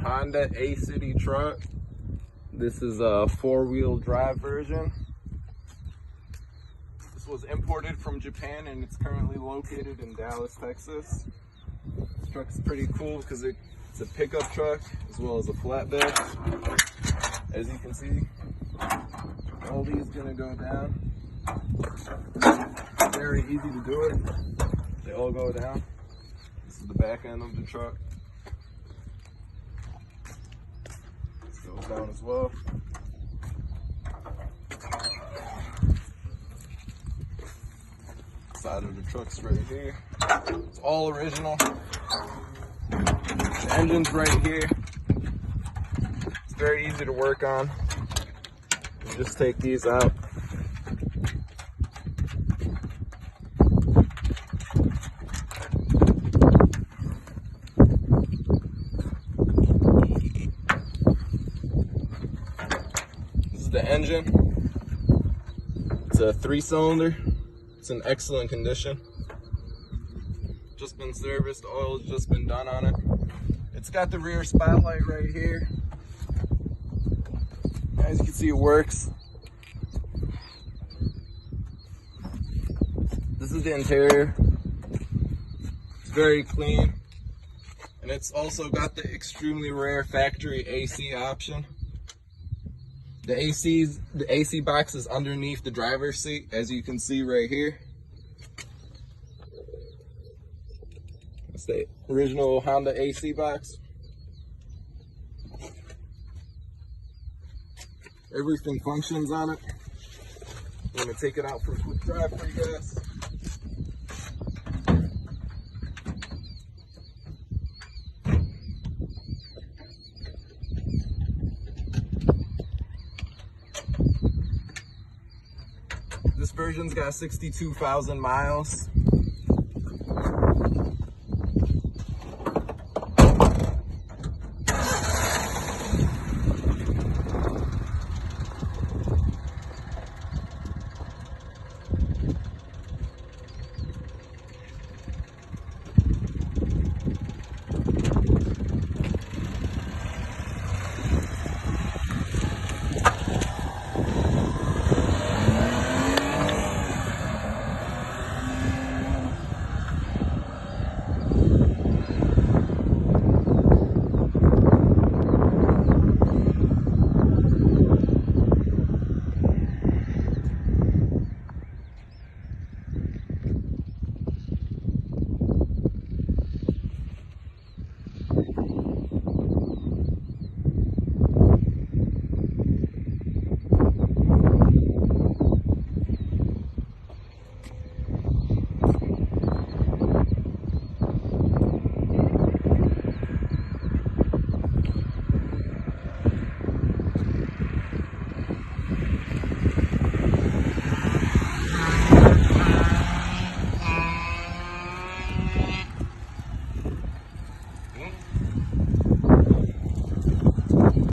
Honda Acty Truck. This is a four-wheel drive version. This was imported from Japan and it's currently located in Dallas, Texas. This truck's pretty cool because it's a pickup truck as well as a flatbed. As you can see, all these gonna go down. Very easy to do it. They all go down. This is the back end of the truck. This goes down as well. Side of the truck's right here. It's all original. The engine's right here. It's very easy to work on. You just take these out. This is the engine. It's a 3-cylinder. It's in excellent condition. Just been serviced, oil's just been done on it. It's got the rear spotlight right here. As you can see, it works. This is the interior. It's very clean. And it's also got the extremely rare factory AC option. The AC box is underneath the driver's seat, as you can see right here. That's the original Honda AC box. Everything functions on it. I'm gonna take it out for a quick drive for you guys. This version's got 62,000 miles.